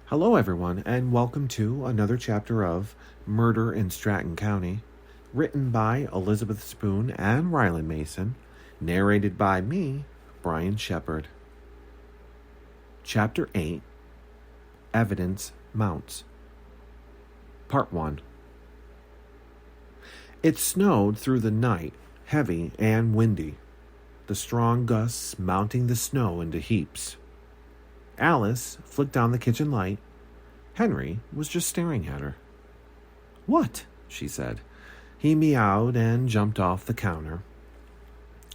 Hello, everyone, and welcome to another chapter of Murder in Stratton County, written by Elizabeth Spoon and Ryland Mason, narrated by me, Brian Shepard. Chapter 8, Evidence Mounts. Part 1. It snowed through the night, heavy and windy, the strong gusts mounting the snow into heaps. Alice flicked on the kitchen light. Henry was just staring at her. "What?" she said. He meowed and jumped off the counter.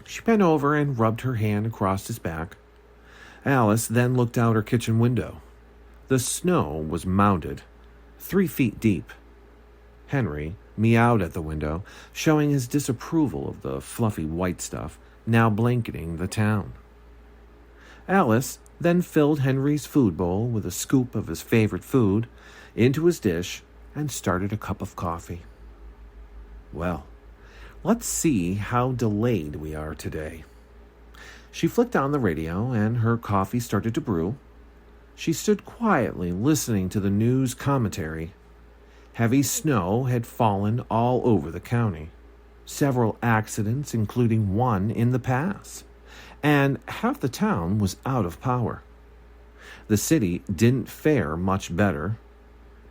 She bent over and rubbed her hand across his back. Alice then looked out her kitchen window. The snow was mounded, 3 feet deep. Henry meowed at the window, showing his disapproval of the fluffy white stuff now blanketing the town. Alice then filled Henry's food bowl with a scoop of his favorite food into his dish and started a cup of coffee. "Well, let's see how delayed we are today." She flicked on the radio and her coffee started to brew. She stood quietly listening to the news commentary. Heavy snow had fallen all over the county. Several accidents, including one in the pass. And half the town was out of power. The city didn't fare much better.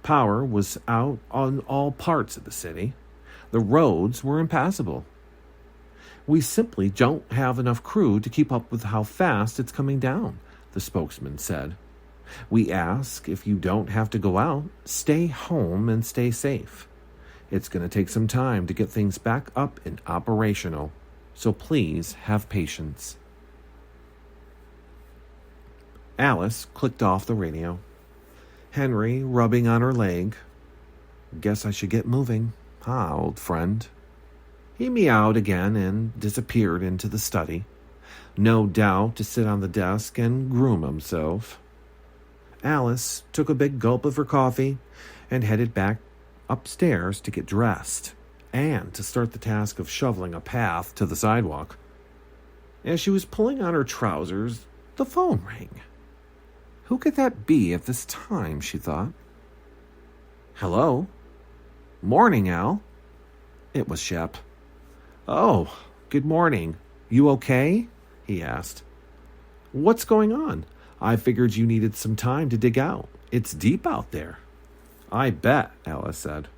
Power was out on all parts of the city. The roads were impassable. "We simply don't have enough crew to keep up with how fast it's coming down," the spokesman said. "We ask if you don't have to go out, stay home and stay safe. It's going to take some time to get things back up and operational, so please have patience." Alice clicked off the radio. Henry rubbing on her leg. "Guess I should get moving, huh, old friend?" He meowed again and disappeared into the study, no doubt to sit on the desk and groom himself. Alice took a big gulp of her coffee and headed back upstairs to get dressed and to start the task of shoveling a path to the sidewalk. As she was pulling on her trousers, the phone rang. Who could that be at this time, she thought. "Hello? Morning, Al." It was Shep. "Oh, good morning. You okay?" he asked. "What's going on? I figured you needed some time to dig out. It's deep out there." "I bet," Alice said.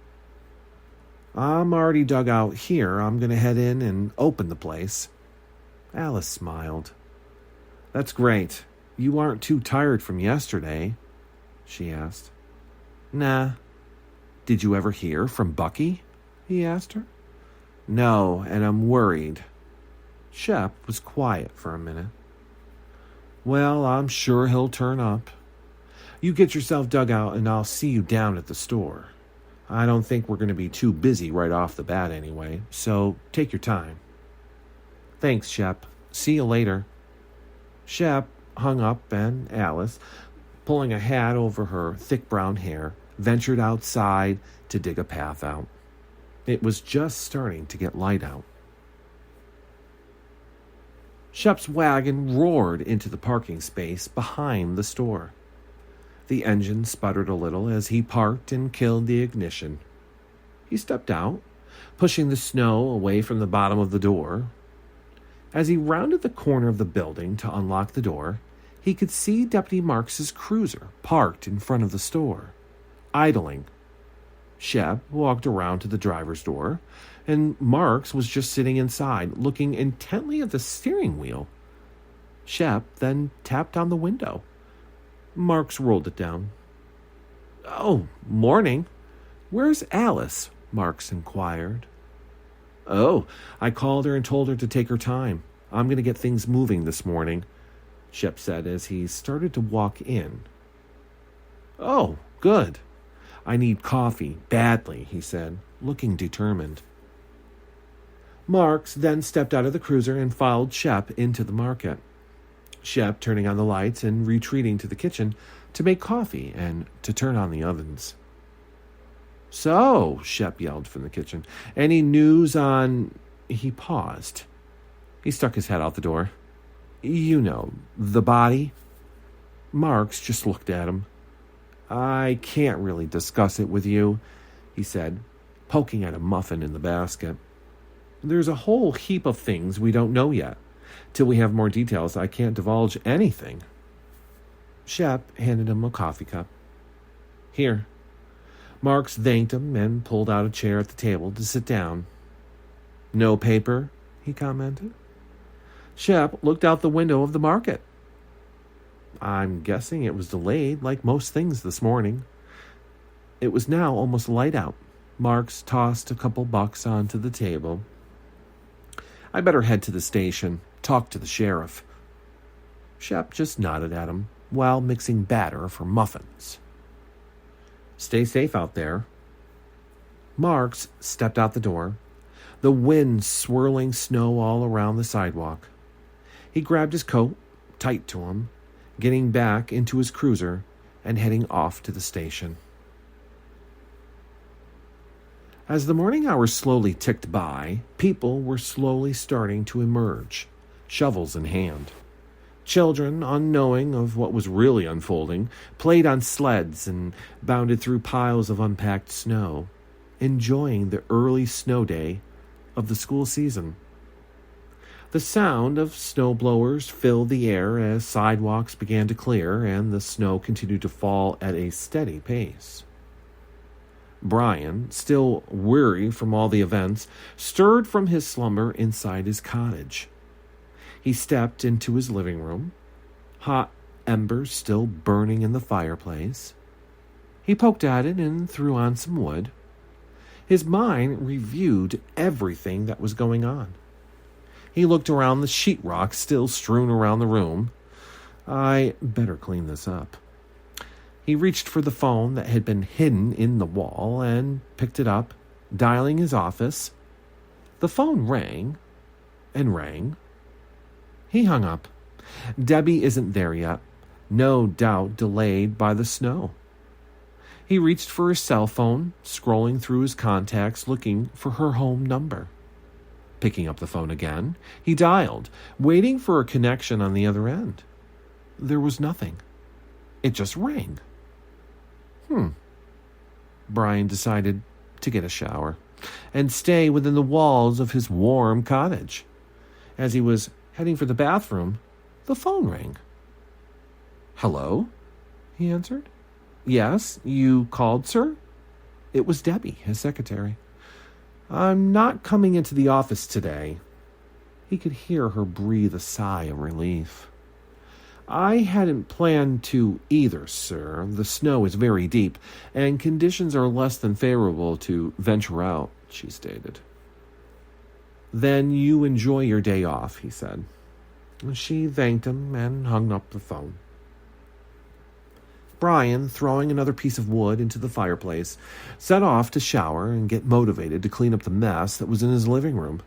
"I'm already dug out here. I'm going to head in and open the place." Alice smiled. "That's great. You aren't too tired from yesterday?" she asked. "Nah." "Did you ever hear from Bucky?" he asked her. "No, and I'm worried." Shep was quiet for a minute. "Well, I'm sure he'll turn up. You get yourself dug out and I'll see you down at the store. I don't think we're going to be too busy right off the bat anyway, so take your time." "Thanks, Shep. See you later." Shep hung up and Alice, pulling a hat over her thick brown hair, ventured outside to dig a path out. It was just starting to get light out. Shep's wagon roared into the parking space behind the store. The engine sputtered a little as he parked and killed the ignition. He stepped out, pushing the snow away from the bottom of the door. As he rounded the corner of the building to unlock the door, he could see Deputy Marks's cruiser parked in front of the store, idling. Shep walked around to the driver's door, and Marks was just sitting inside, looking intently at the steering wheel. Shep then tapped on the window. Marks rolled it down. "Oh, morning. Where's Alice?" Marks inquired. "Oh, I called her and told her to take her time. I'm going to get things moving this morning," Shep said as he started to walk in. "Oh, good. I need coffee, badly," he said, looking determined. Marks then stepped out of the cruiser and followed Shep into the market. Shep turning on the lights and retreating to the kitchen to make coffee and to turn on the ovens. "So," Shep yelled from the kitchen, "any news on—" He paused. He stuck his head out the door. "You know, the body?" Marks just looked at him. I can't really discuss it with you, he said, poking at a muffin in the basket. There's a whole heap of things we don't know yet. Till we have more details, I can't divulge anything. Shep handed him a coffee cup. Here. Marks thanked him and pulled out a chair at the table to sit down. No paper, he commented. Shep looked out the window of the market. I'm guessing it was delayed, like most things this morning. It was now almost light out. Marks tossed a couple bucks onto the table. I better head to the station, talk to the sheriff. Shep just nodded at him while mixing batter for muffins. Stay safe out there. Marks stepped out the door, the wind swirling snow all around the sidewalk. He grabbed his coat, tight to him, getting back into his cruiser and heading off to the station. As the morning hours slowly ticked by, people were slowly starting to emerge, shovels in hand. Children, unknowing of what was really unfolding, played on sleds and bounded through piles of unpacked snow, enjoying the early snow day of the school season. The sound of snowblowers filled the air as sidewalks began to clear and the snow continued to fall at a steady pace. Brian, still weary from all the events, stirred from his slumber inside his cottage. He stepped into his living room, hot embers still burning in the fireplace. He poked at it and threw on some wood. His mind reviewed everything that was going on. He looked around the sheetrock still strewn around the room. I better clean this up. He reached for the phone that had been hidden in the wall and picked it up, dialing his office. The phone rang and rang. He hung up. Debbie isn't there yet, no doubt delayed by the snow. He reached for his cell phone, scrolling through his contacts looking for her home number. Picking up the phone again, he dialed, waiting for a connection on the other end. There was nothing. It just rang. Brian decided to get a shower and stay within the walls of his warm cottage. As he was heading for the bathroom, the phone rang. Hello? He answered. Yes, you called, sir? It was Debbie, his secretary. I'm not coming into the office today. He could hear her breathe a sigh of relief. I hadn't planned to either, sir. The snow is very deep, and conditions are less than favorable to venture out, she stated. Then you enjoy your day off, he said. She thanked him and hung up the phone. Brian, throwing another piece of wood into the fireplace, set off to shower and get motivated to clean up the mess that was in his living room,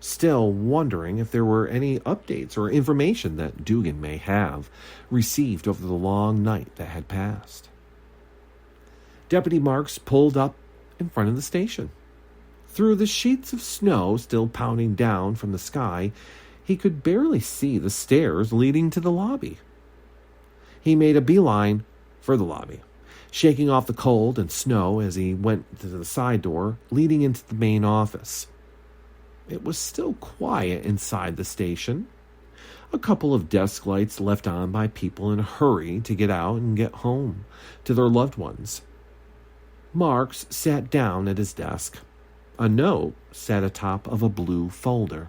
still wondering if there were any updates or information that Dugan may have received over the long night that had passed. Deputy Marks pulled up in front of the station. Through the sheets of snow still pounding down from the sky, he could barely see the stairs leading to the lobby. He made a beeline for the lobby, shaking off the cold and snow as he went to the side door leading into the main office. It was still quiet inside the station. A couple of desk lights left on by people in a hurry to get out and get home to their loved ones. Marks sat down at his desk. A note sat atop of a blue folder.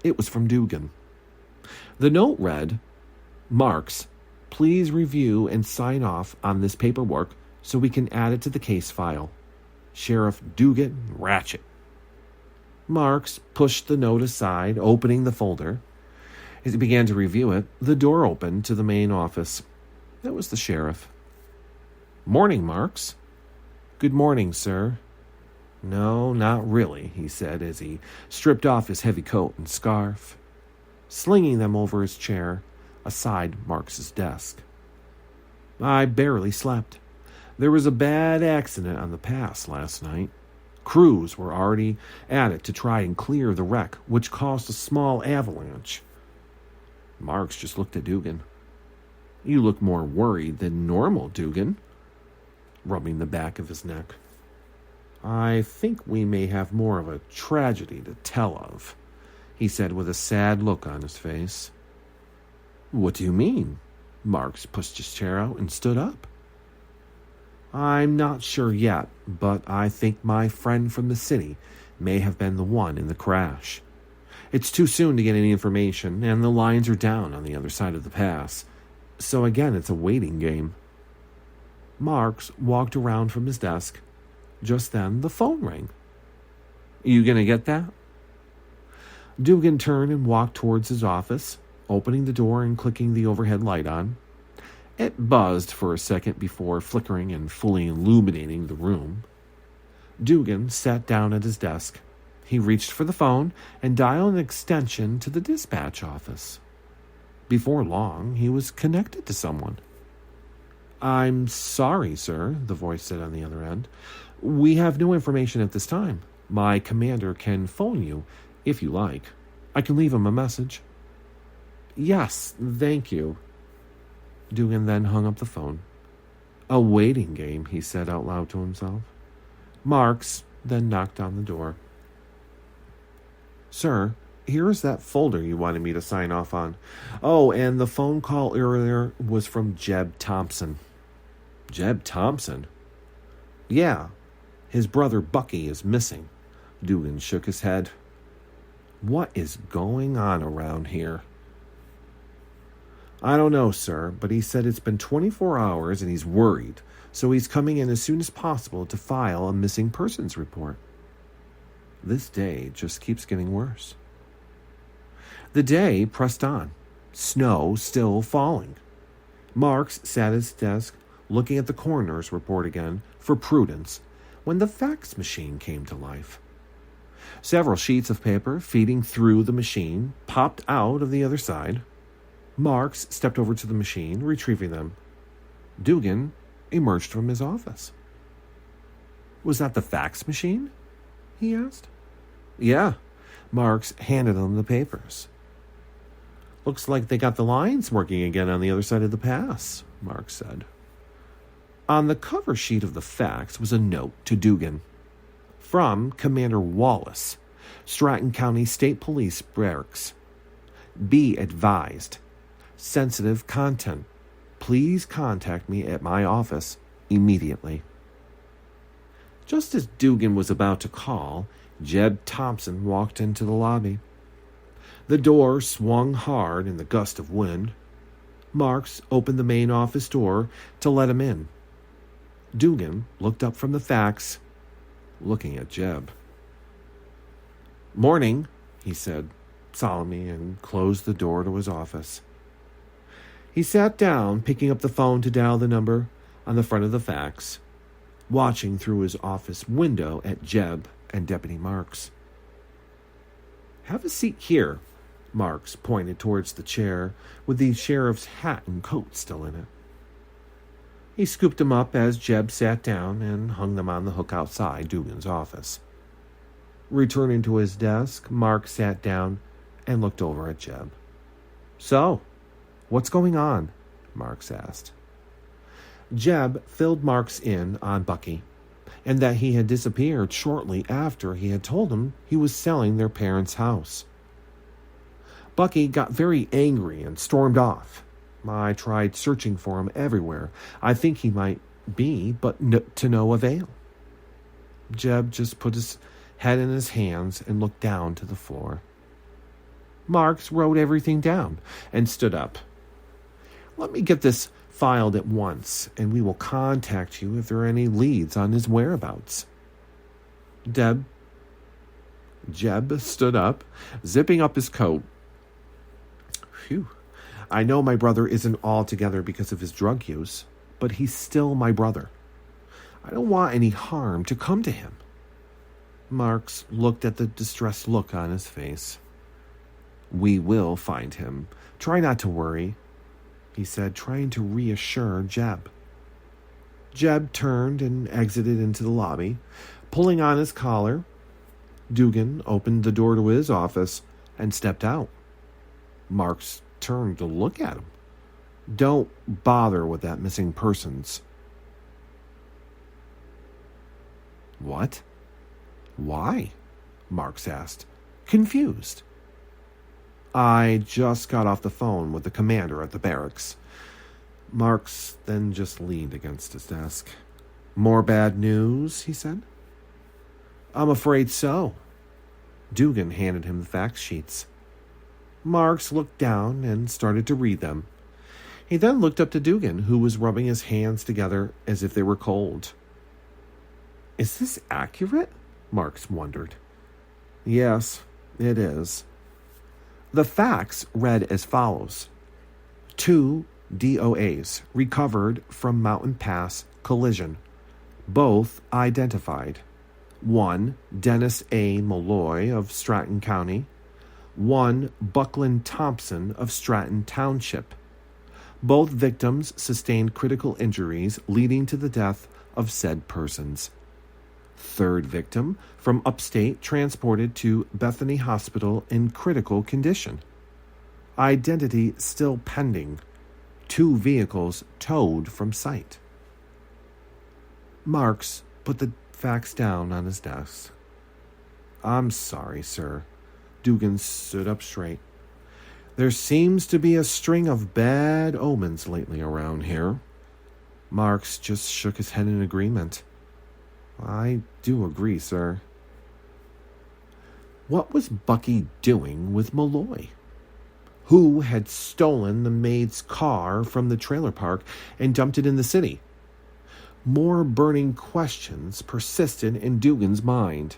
It was from Dugan. The note read, Marks, please review and sign off on this paperwork so we can add it to the case file. Sheriff Dugan Ratchet. Marks pushed the note aside, opening the folder. As he began to review it, the door opened to the main office. That was the sheriff. Morning, Marks. Good morning, sir. No, not really, he said as he stripped off his heavy coat and scarf, slinging them over his chair aside Marks's desk. I barely slept. There was a bad accident on the pass last night. Crews were already at it to try and clear the wreck, which caused a small avalanche. Marks just looked at Dugan. You look more worried than normal, Dugan, rubbing the back of his neck. I think we may have more of a tragedy to tell of, he said with a sad look on his face. What do you mean? Marks pushed his chair out and stood up. I'm not sure yet, but I think my friend from the city may have been the one in the crash. It's too soon to get any information, and the lines are down on the other side of the pass. So again, it's a waiting game. Marks walked around from his desk. Just then, the phone rang. You gonna get that? Dugan turned and walked towards his office, opening the door and clicking the overhead light on. It buzzed for a second before flickering and fully illuminating the room. Dugan sat down at his desk. He reached for the phone and dialed an extension to the dispatch office. Before long, he was connected to someone. I'm sorry, sir, the voice said on the other end. We have no information at this time. My commander can phone you, if you like. I can leave him a message. Yes, thank you. Dugan then hung up the phone. A waiting game, he said out loud to himself. Marks then knocked on the door. Sir, here is that folder you wanted me to sign off on. Oh, and the phone call earlier was from Jeb Thompson. Jeb Thompson? Yeah, his brother Bucky is missing. Dugan shook his head. What is going on around here? I don't know, sir, but he said it's been 24 hours and he's worried, so he's coming in as soon as possible to file a missing persons report. This day just keeps getting worse. The day pressed on, snow still falling. Marks sat at his desk, looking at the coroner's report again for prudence, when the fax machine came to life. Several sheets of paper feeding through the machine popped out of the other side. Marks stepped over to the machine, retrieving them. Dugan emerged from his office. Was that the fax machine? He asked. Yeah. Marks handed him the papers. Looks like they got the lines working again on the other side of the pass, Marks said. On the cover sheet of the fax was a note to Dugan. From Commander Wallace, Stratton County State Police Barracks. Be advised. Sensitive content. Please contact me at my office immediately. Just as Dugan was about to call, Jeb Thompson walked into the lobby. The door swung hard in the gust of wind. Marks opened the main office door to let him in. Dugan looked up from the fax, looking at Jeb. Morning, he said solemnly, and closed the door to his office. He sat down, picking up the phone to dial the number on the front of the fax, watching through his office window at Jeb and Deputy Marks. Have a seat here, Marks pointed towards the chair with the sheriff's hat and coat still in it. He scooped them up as Jeb sat down and hung them on the hook outside Dugan's office. Returning to his desk, Mark sat down and looked over at Jeb. So, what's going on? Marks asked. Jeb filled Marks in on Bucky, and that he had disappeared shortly after he had told him he was selling their parents' house. Bucky got very angry and stormed off. I tried searching for him everywhere. I think he might be, but to no avail. Jeb just put his head in his hands and looked down to the floor. Marks wrote everything down and stood up. Let me get this filed at once, and we will contact you if there are any leads on his whereabouts. Jeb stood up, zipping up his coat. Phew. I know my brother isn't all together because of his drug use, but he's still my brother. I don't want any harm to come to him. Marks looked at the distressed look on his face. We will find him. Try not to worry, he said, trying to reassure Jeb. Jeb turned and exited into the lobby, pulling on his collar. Dugan opened the door to his office and stepped out. Marks turned to look at him. Don't bother with that missing persons. What? Why? Marks asked, confused. I just got off the phone with the commander at the barracks. Marks then just leaned against his desk. More bad news, he said. I'm afraid so. Dugan handed him the fact sheets. Marks looked down and started to read them. He then looked up to Dugan, who was rubbing his hands together as if they were cold. Is this accurate? Marks wondered. Yes, it is. The facts read as follows. 2 DOAs recovered from Mountain Pass collision. Both identified. 1 Dennis A. Malloy of Stratton County. 1 Buckland Thompson of Stratton Township. Both victims sustained critical injuries leading to the death of said persons. 3rd victim from upstate transported to Bethany Hospital in critical condition. Identity still pending. 2 vehicles towed from site. Marks put the facts down on his desk. I'm sorry, sir. Dugan stood up straight. There seems to be a string of bad omens lately around here. Marks just shook his head in agreement. I do agree, sir. What was Bucky doing with Malloy? Who had stolen the maid's car from the trailer park and dumped it in the city? More burning questions persisted in Dugan's mind.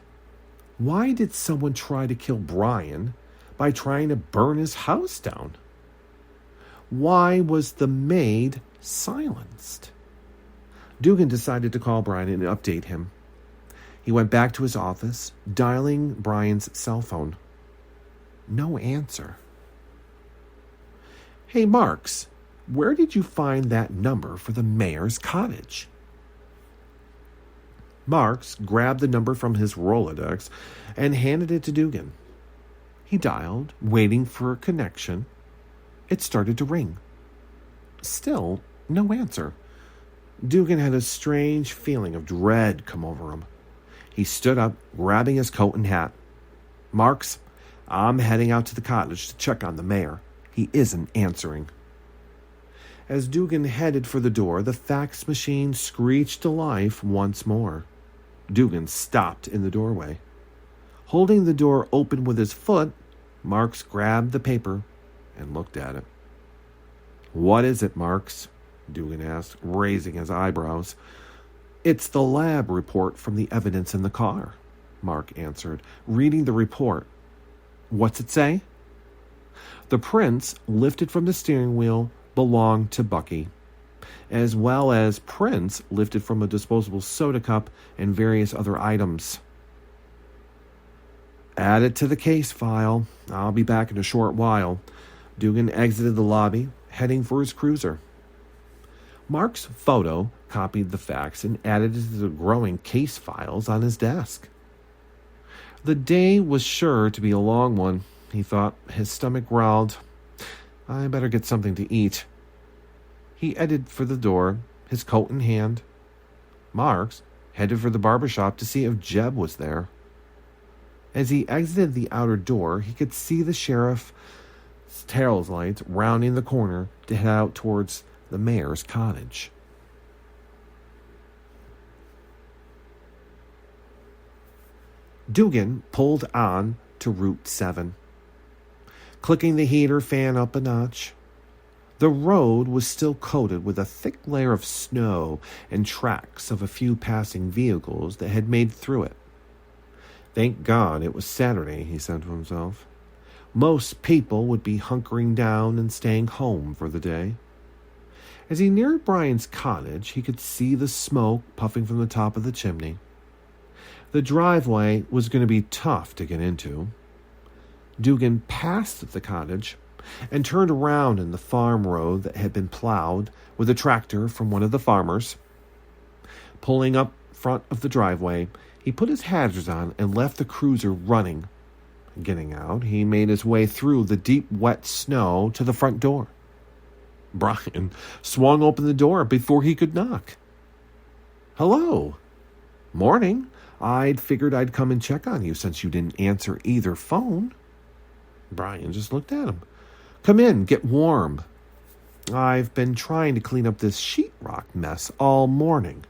Why did someone try to kill Brian by trying to burn his house down? Why was the maid silenced? Dugan decided to call Brian and update him. He went back to his office, dialing Brian's cell phone. No answer. Hey, Marks, where did you find that number for the mayor's cottage? Marks grabbed the number from his Rolodex and handed it to Dugan. He dialed, waiting for a connection. It started to ring. Still, no answer. Dugan had a strange feeling of dread come over him. He stood up, grabbing his coat and hat. Marks, I'm heading out to the cottage to check on the mayor. He isn't answering. As Dugan headed for the door, the fax machine screeched to life once more. Dugan stopped in the doorway. Holding the door open with his foot, Marks grabbed the paper and looked at it. What is it, Marks? Dugan asked, raising his eyebrows. It's the lab report from the evidence in the car, Mark answered, reading the report. What's it say? The prints lifted from the steering wheel belonged to Bucky, as well as prints lifted from a disposable soda cup and various other items. Add it to the case file. I'll be back in a short while. Dugan exited the lobby, heading for his cruiser. Mark's photo copied the facts and added it to the growing case files on his desk. The day was sure to be a long one, he thought. His stomach growled. I better get something to eat. He headed for the door, his coat in hand. Marks headed for the barber shop to see if Jeb was there. As he exited the outer door, he could see the sheriff's tail lights rounding the corner to head out towards the mayor's cottage. Dugan pulled on to Route 7, clicking the heater fan up a notch. The road was still coated with a thick layer of snow and tracks of a few passing vehicles that had made through it. Thank God it was Saturday, he said to himself. Most people would be hunkering down and staying home for the day. As he neared Brian's cottage, he could see the smoke puffing from the top of the chimney. The driveway was going to be tough to get into. Dugan passed the cottage and turned around in the farm road that had been plowed with a tractor from one of the farmers. Pulling up front of the driveway, he put his hazards on and left the cruiser running. Getting out, he made his way through the deep, wet snow to the front door. Brian swung open the door before he could knock. "Hello." "Morning. I'd figured I'd come and check on you since you didn't answer either phone." Brian just looked at him. "Come in, get warm. I've been trying to clean up this sheetrock mess all morning."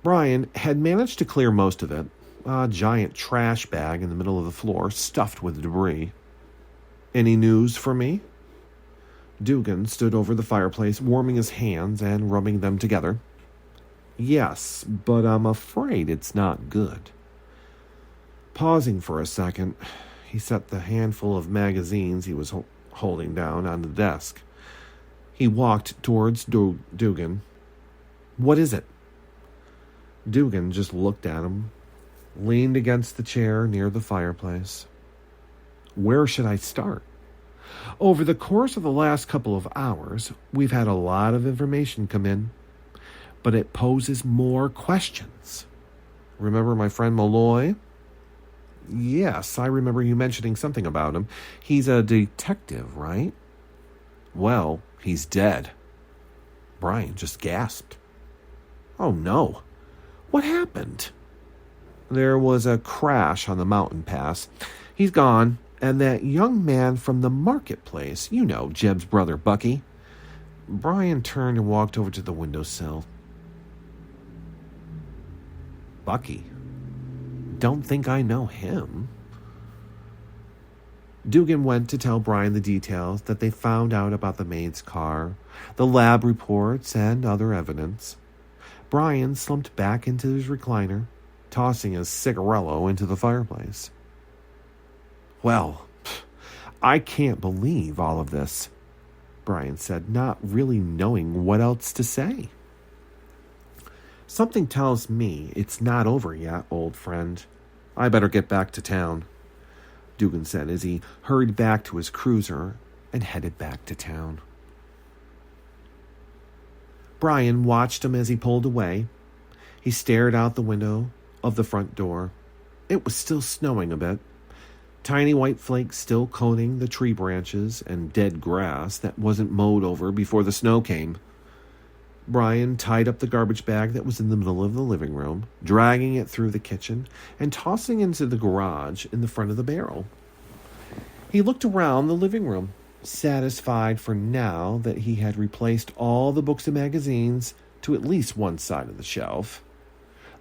Brian had managed to clear most of it, a giant trash bag in the middle of the floor stuffed with debris. "Any news for me?" Dugan stood over the fireplace, warming his hands and rubbing them together. "Yes, but I'm afraid it's not good." Pausing for a second, he set the handful of magazines he was holding down on the desk. He walked towards Dugan. "What is it?" Dugan just looked at him, leaned against the chair near the fireplace. "Where should I start? Over the course of the last couple of hours, we've had a lot of information come in, but it poses more questions. Remember my friend Malloy?" "Yes, I remember you mentioning something about him. He's a detective, right?" "Well, he's dead." Brian just gasped. "Oh no. What happened?" "There was a crash on the mountain pass. He's gone, and that young man from the marketplace, you know, Jeb's brother Bucky." Brian turned and walked over to the windowsill. "Bucky? Don't think I know him." Dugan went to tell Brian the details that they found out about the maid's car, the lab reports, and other evidence. Brian slumped back into his recliner, tossing his cigarello into the fireplace. "Well, I can't believe all of this," Brian said, not really knowing what else to say. "Something tells me it's not over yet, old friend. I better get back to town," Dugan said as he hurried back to his cruiser and headed back to town. Brian watched him as he pulled away. He stared out the window of the front door. It was still snowing a bit, tiny white flakes still coating the tree branches and dead grass that wasn't mowed over before the snow came. Brian tied up the garbage bag that was in the middle of the living room, dragging it through the kitchen and tossing it into the garage in the front of the barrel. He looked around the living room, satisfied for now that he had replaced all the books and magazines to at least one side of the shelf.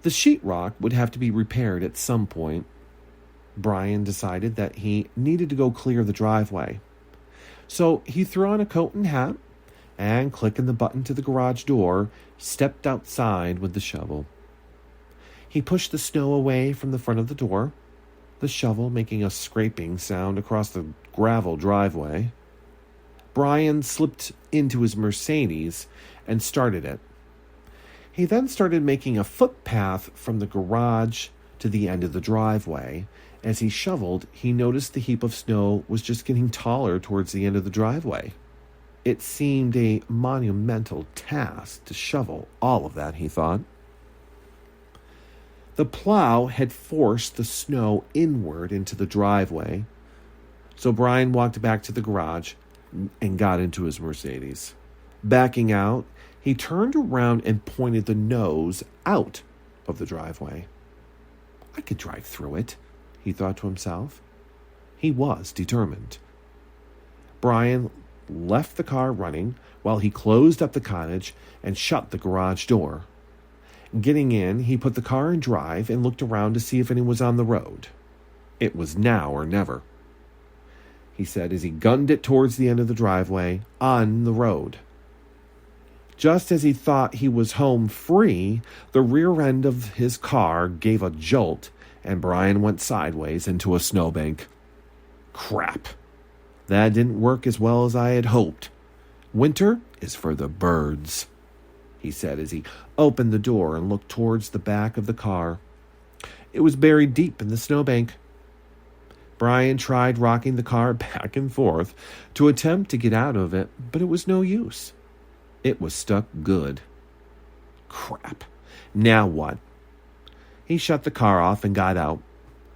The sheetrock would have to be repaired at some point. Brian decided that he needed to go clear the driveway. So he threw on a coat and hat, and clicking the button to the garage door, stepped outside with the shovel. He pushed the snow away from the front of the door, the shovel making a scraping sound across the gravel driveway. Brian slipped into his Mercedes and started it. He then started making a footpath from the garage to the end of the driveway. As he shoveled, he noticed the heap of snow was just getting taller towards the end of the driveway. It seemed a monumental task to shovel all of that, he thought. The plow had forced the snow inward into the driveway, so Brian walked back to the garage and got into his Mercedes. Backing out, he turned around and pointed the nose out of the driveway. "I could drive through it," he thought to himself. He was determined. Brian left the car running while he closed up the cottage and shut the garage door. Getting in, he put the car in drive and looked around to see if anyone was on the road. It was now or never, he said as he gunned it towards the end of the driveway, on the road. Just as he thought he was home free, the rear end of his car gave a jolt and Brian went sideways into a snowbank. "Crap. That didn't work as well as I had hoped. Winter is for the birds," he said as he opened the door and looked towards the back of the car. It was buried deep in the snowbank. Brian tried rocking the car back and forth to attempt to get out of it, but it was no use. It was stuck good. Crap. Now what? He shut the car off and got out,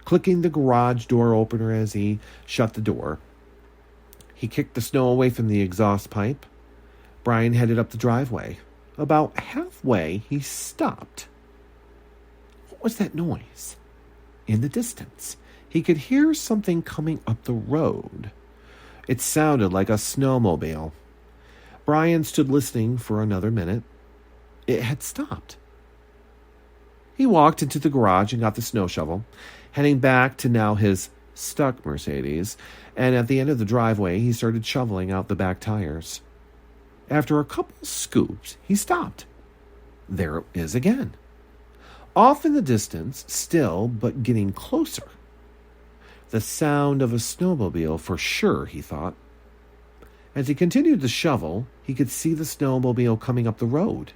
clicking the garage door opener as he shut the door. He kicked the snow away from the exhaust pipe, Brian headed up the driveway. About halfway, he stopped. What was that noise? In the distance, he could hear something coming up the road. It sounded like a snowmobile. Brian stood listening for another minute. It had stopped. He walked into the garage and got the snow shovel, heading back to now his stuck Mercedes, and at the end of the driveway, he started shoveling out the back tires. After a couple scoops, he stopped. There it is again. Off in the distance, still, but getting closer. The sound of a snowmobile for sure, he thought. As he continued to shovel, he could see the snowmobile coming up the road.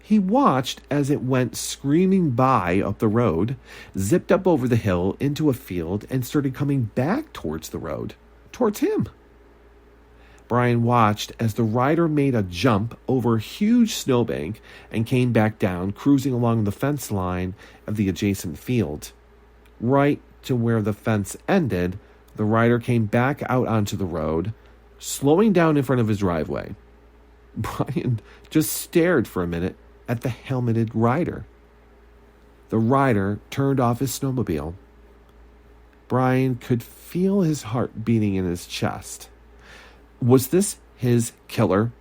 He watched as it went screaming by up the road, zipped up over the hill into a field, and started coming back towards the road, towards him. Brian watched as the rider made a jump over a huge snowbank and came back down, cruising along the fence line of the adjacent field. Right to where the fence ended, the rider came back out onto the road, slowing down in front of his driveway. Brian just stared for a minute at the helmeted rider. The rider turned off his snowmobile. Brian could feel his heart beating in his chest. Was this his killer?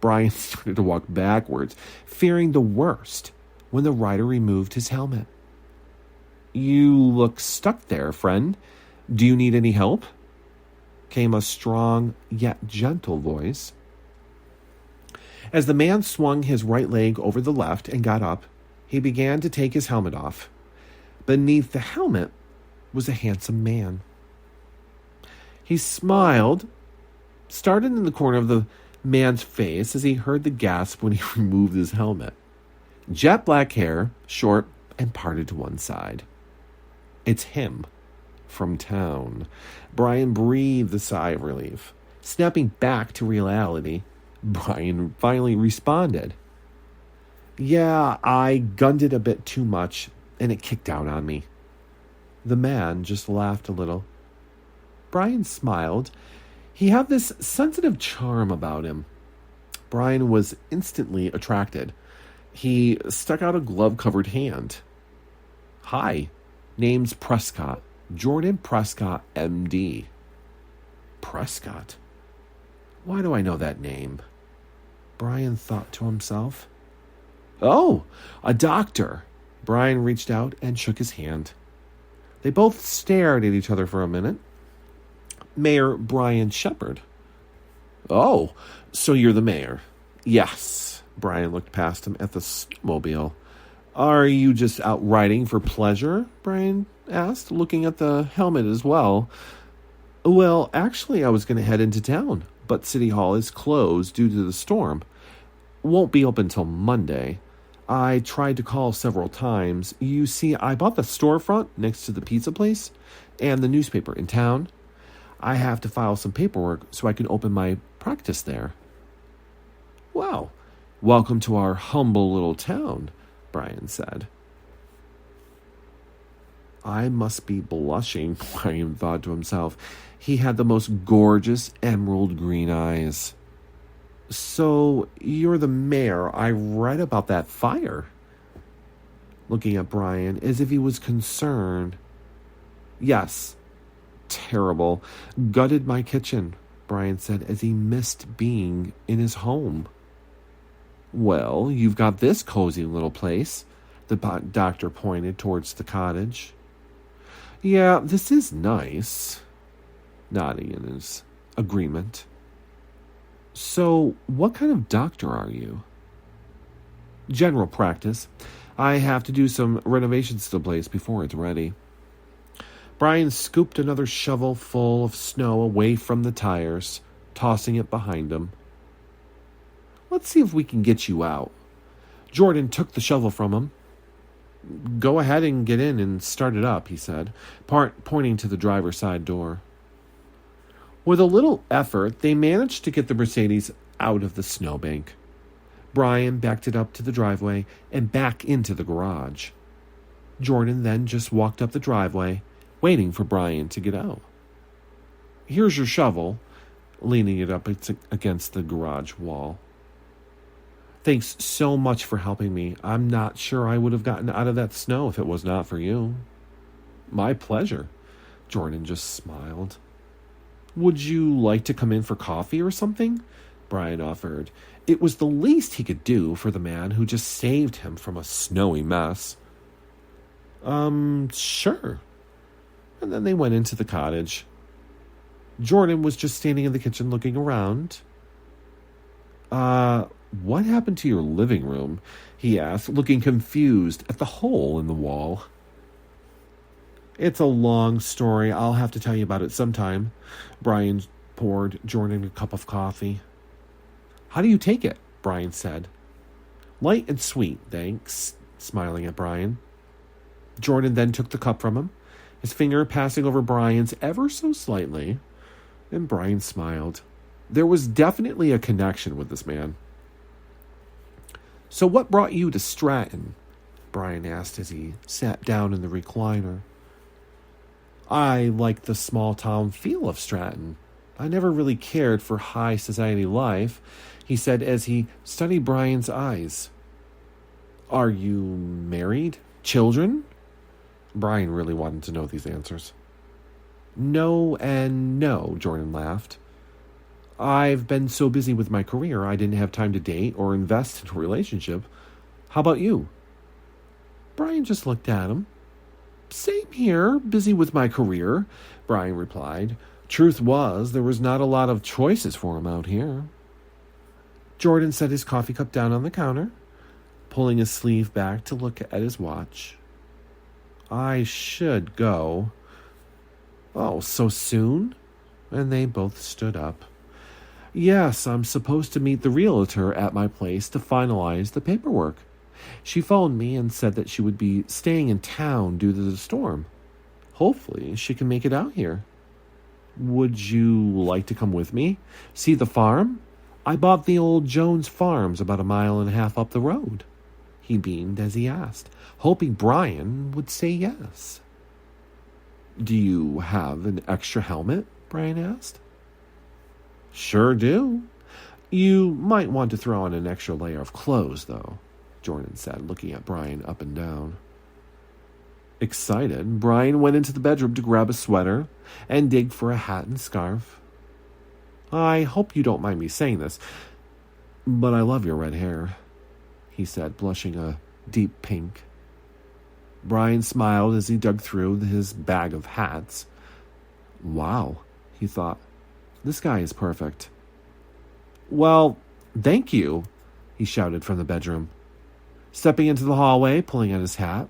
Brian started to walk backwards, fearing the worst, when the rider removed his helmet. "You look stuck there, friend. Do you need any help?" came a strong yet gentle voice. As the man swung his right leg over the left and got up, he began to take his helmet off. Beneath the helmet was a handsome man. He smiled, started in the corner of the man's face as he heard the gasp when he removed his helmet. Jet black hair, short and parted to one side. It's him, from town. Brian breathed a sigh of relief. Snapping back to reality, Brian finally responded. "Yeah, I gunned it a bit too much, and it kicked out on me." The man just laughed a little. Brian smiled. He had this sensitive charm about him. Brian was instantly attracted. He stuck out a glove-covered hand. "Hi, name's Prescott. Jordan Prescott, M.D. Prescott? Why do I know that name?" Brian thought to himself. "Oh, a doctor." Brian reached out and shook his hand. They both stared at each other for a minute. "Mayor Brian Shepard." "Oh, so you're the mayor?" "Yes." Brian looked past him at the snowmobile. "Are you just out riding for pleasure?" Brian asked, looking at the helmet as well. "Well, actually, I was going to head into town, but City Hall is closed due to the storm. Won't be open till Monday. I tried to call several times. You see, I bought the storefront next to the pizza place and the newspaper in town. I have to file some paperwork so I can open my practice there." "Wow, welcome to our humble little town," Brian said. "I must be blushing," Brian thought to himself. He had the most gorgeous emerald green eyes. "So, you're the mayor. I read about that fire." Looking at Brian as if he was concerned. "Yes. Terrible. Gutted my kitchen," Brian said as he missed being in his home. "Well, you've got this cozy little place." The doctor pointed towards the cottage. "Yeah, this is nice," nodding in his agreement. "So, what kind of doctor are you?" "General practice. I have to do some renovations to the place before it's ready." Brian scooped another shovel full of snow away from the tires, tossing it behind him. "Let's see if we can get you out." Jordan took the shovel from him. "Go ahead and get in and start it up," he said, pointing to the driver's side door. With a little effort, they managed to get the Mercedes out of the snowbank. Brian backed it up to the driveway and back into the garage. Jordan then just walked up the driveway, waiting for Brian to get out. "Here's your shovel. leaning it up against the garage wall. Thanks so much for helping me. I'm not sure I would have gotten out of that snow if it was not for you. My pleasure. Jordan just smiled. Would you like to come in for coffee or something? Brian offered. It was the least he could do for the man who just saved him from a snowy mess. Sure. And then they went into the cottage. Jordan was just standing in the kitchen looking around. What happened to your living room? He asked, looking confused at the hole in the wall. It's a long story. I'll have to tell you about it sometime. Brian poured Jordan a cup of coffee. How do you take it? Brian said. Light and sweet, thanks, smiling at Brian. Jordan then took the cup from him, his finger passing over Brian's ever so slightly, and Brian smiled. There was definitely a connection with this man. So what brought you to Stratton? Brian asked as he sat down in the recliner. I like the small-town feel of Stratton. I never really cared for high society life, he said as he studied Brian's eyes. Are you married? Children? Brian really wanted to know these answers. No and no, Jordan laughed. I've been so busy with my career, I didn't have time to date or invest in a relationship. How about you? Brian just looked at him. Same here, busy with my career, Brian replied. Truth was, there was not a lot of choices for him out here. Jordan set his coffee cup down on the counter, pulling his sleeve back to look at his watch. I should go. Oh, so soon? And they both stood up. Yes, I'm supposed to meet the realtor at my place to finalize the paperwork. She phoned me and said that she would be staying in town due to the storm. Hopefully, she can make it out here. Would you like to come with me? See the farm? I bought the old Jones Farms about 1.5 miles up the road. He beamed as he asked, hoping Brian would say yes. Do you have an extra helmet? Brian asked. Sure do. You might want to throw on an extra layer of clothes, though, Jordan said, looking at Brian up and down. Excited, Brian went into the bedroom to grab a sweater and dig for a hat and scarf. I hope you don't mind me saying this, but I love your red hair, he said, blushing a deep pink. Brian smiled as he dug through his bag of hats. Wow, he thought. This guy is perfect. Well, thank you, he shouted from the bedroom. Stepping into the hallway, pulling at his hat.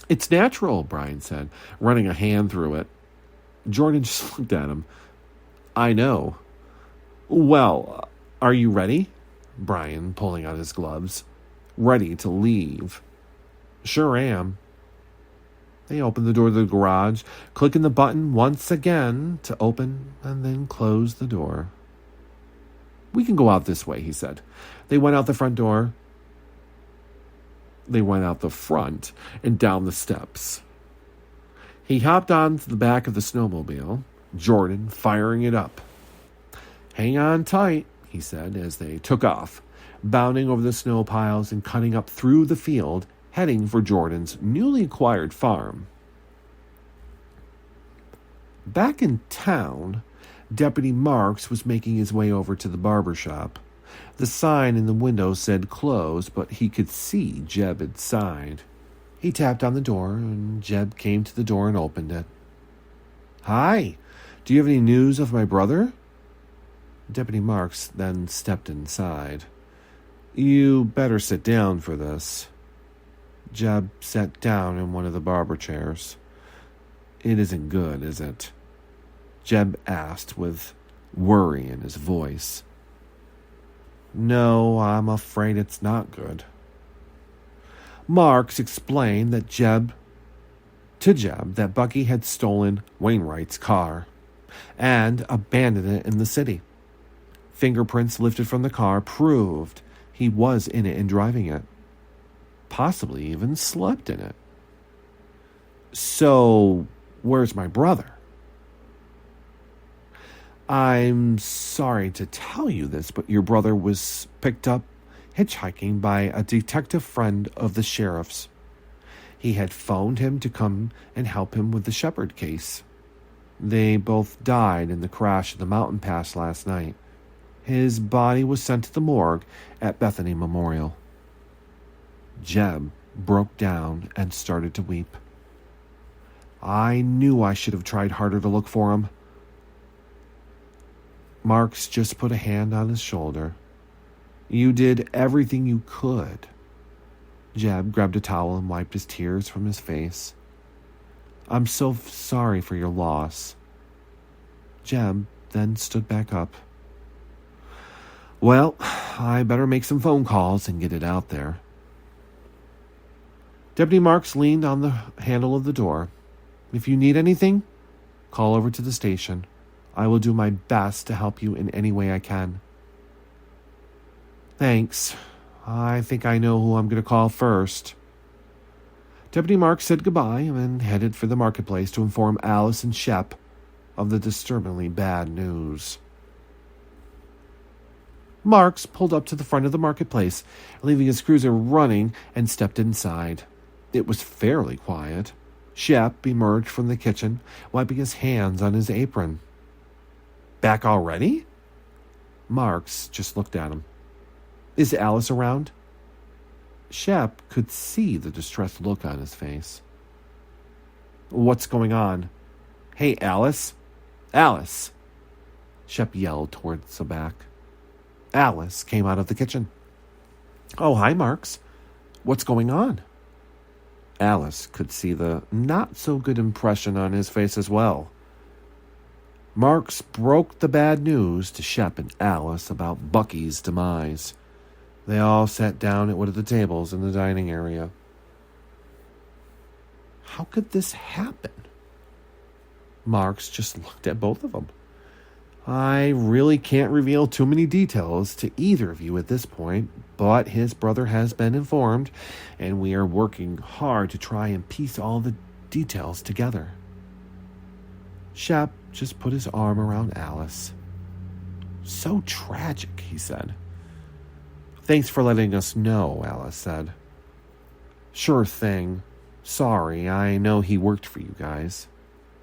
It's natural, Brian said, running a hand through it. Jordan just looked at him. I know. Well, are you ready? Brian, pulling out his gloves. Ready to leave. Sure am. They opened the door to the garage, clicking the button once again to open and then close the door. We can go out this way, he said. They went out the front door. They went out the front and down the steps. He hopped onto the back of the snowmobile, Jordan firing it up. Hang on tight, he said as they took off, bounding over the snow piles and cutting up through the field, heading for Jordan's newly acquired farm. Back in town, Deputy Marks was making his way over to the barber shop. The sign in the window said closed, but he could see Jeb inside. He tapped on the door, and Jeb came to the door and opened it. Hi, do you have any news of my brother? Deputy Marks then stepped inside. You better sit down for this. Jeb sat down in one of the barber chairs. It isn't good, is it? Jeb asked with worry in his voice. No, I'm afraid it's not good. Marks explained that Jeb that Bucky had stolen Wainwright's car and abandoned it in the city. Fingerprints lifted from the car proved he was in it and driving it. Possibly even slept in it. So, where's my brother? I'm sorry to tell you this, but your brother was picked up hitchhiking by a detective friend of the sheriff's. He had phoned him to come and help him with the Shepherd case. They both died in the crash of the mountain pass last night. His body was sent to the morgue at Bethany Memorial. Jeb broke down and started to weep. I knew I should have tried harder to look for him. Marks just put a hand on his shoulder. You did everything you could. Jeb grabbed a towel and wiped his tears from his face. I'm so sorry for your loss. Jeb then stood back up. Well, I better make some phone calls and get it out there. Deputy Marks leaned on the handle of the door. If you need anything, call over to the station. I will do my best to help you in any way I can. Thanks. I think I know who I'm going to call first. Deputy Marks said goodbye and headed for the marketplace to inform Alice and Shep of the disturbingly bad news. Marks pulled up to the front of the marketplace, leaving his cruiser running, and stepped inside. It was fairly quiet. Shep emerged from the kitchen, wiping his hands on his apron. Back already? Marks just looked at him. Is Alice around? Shep could see the distressed look on his face. What's going on? Hey, Alice. Alice! Shep yelled towards the back. Alice came out of the kitchen. Oh, hi, Marks. What's going on? Alice could see the not-so-good impression on his face as well. Marks broke the bad news to Shep and Alice about Bucky's demise. They all sat down at one of the tables in the dining area. How could this happen? Marks just looked at both of them. I really can't reveal too many details to either of you at this point, but his brother has been informed, and we are working hard to try and piece all the details together. Shep just put his arm around Alice. So tragic, he said. Thanks for letting us know, Alice said. Sure thing. Sorry, I know he worked for you guys,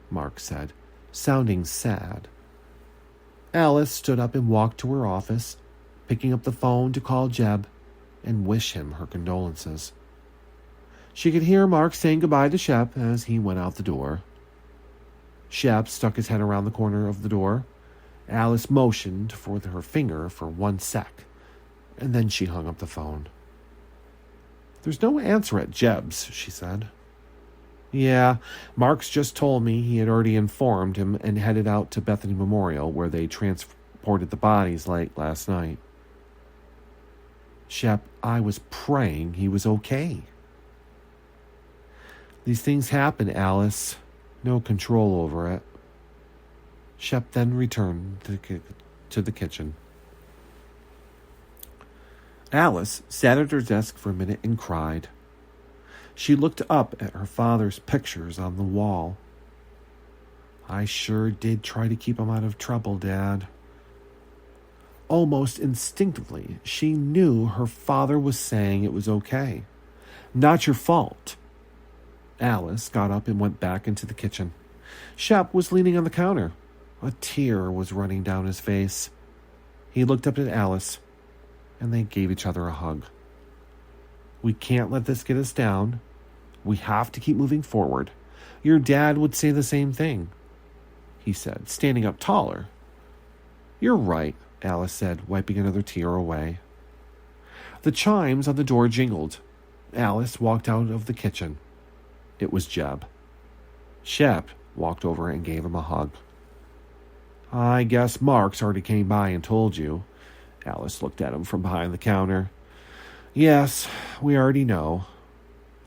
Mark said, sounding sad. Alice stood up and walked to her office, picking up the phone to call Jeb and wish him her condolences. She could hear Mark saying goodbye to Shep as he went out the door. Shep stuck his head around the corner of the door. Alice motioned for her finger for 1 sec, and then she hung up the phone. There's no answer at Jeb's, she said. Yeah, Marks just told me he had already informed him and headed out to Bethany Memorial, where they transported the bodies late last night. Shep, I was praying he was okay. These things happen, Alice. No control over it. Shep then returned to the kitchen. Alice sat at her desk for a minute and cried. She looked up at her father's pictures on the wall. I sure did try to keep him out of trouble, Dad. Almost instinctively, she knew her father was saying it was okay. Not your fault. Alice got up and went back into the kitchen. Shep was leaning on the counter. A tear was running down his face. He looked up at Alice, and they gave each other a hug. We can't let this get us down. We have to keep moving forward. Your dad would say the same thing, he said, standing up taller. You're right, Alice said, wiping another tear away. The chimes on the door jingled. Alice walked out of the kitchen. It was Jeb. Shep walked over and gave him a hug. I guess Marks already came by and told you. Alice looked at him from behind the counter. Yes, we already know.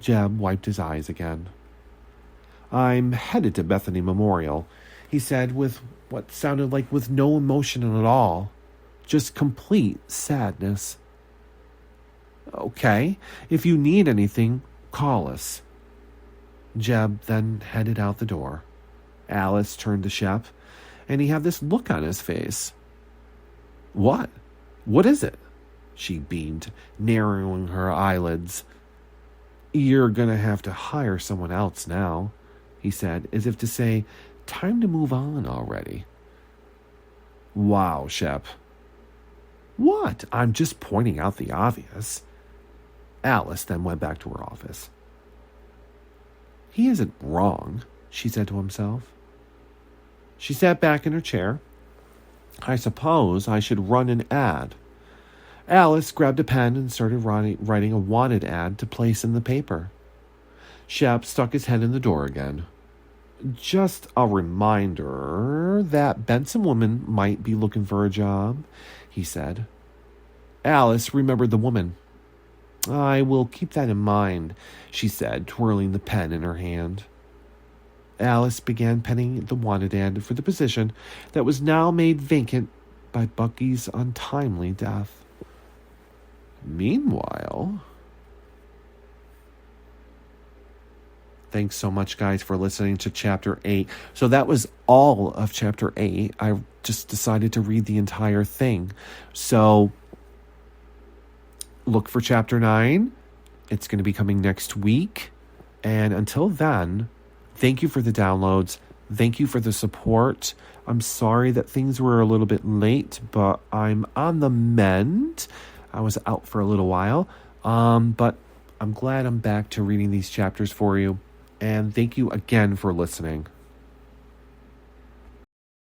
Jeb wiped his eyes again. I'm headed to Bethany Memorial, he said with what sounded like with no emotion at all. Just complete sadness. Okay, if you need anything, call us. Jeb then headed out the door. Alice turned to Shep. and he had this look on his face. What? What is it? She beamed, narrowing her eyelids. You're gonna have to hire someone else now, he said, as if to say, time to move on already. Wow, Shep. What? I'm just pointing out the obvious. Alice then went back to her office. He isn't wrong, she said to himself. She sat back in her chair. I suppose I should run an ad. Alice grabbed a pen and started writing a wanted ad to place in the paper. Shep stuck his head in the door again. Just a reminder that Benson woman might be looking for a job, he said. Alice remembered the woman. I will keep that in mind, she said, twirling the pen in her hand. Alice began penning the wanted ad for the position that was now made vacant by Bucky's untimely death. Meanwhile... Thanks so much, guys, for listening to Chapter 8. So that was all of Chapter 8. I just decided to read the entire thing. So look for Chapter 9. It's going to be coming next week. And until then, thank you for the downloads. Thank you for the support. I'm sorry that things were a little bit late, but I'm on the mend. I was out for a little while. But I'm glad I'm back to reading these chapters for you. And thank you again for listening.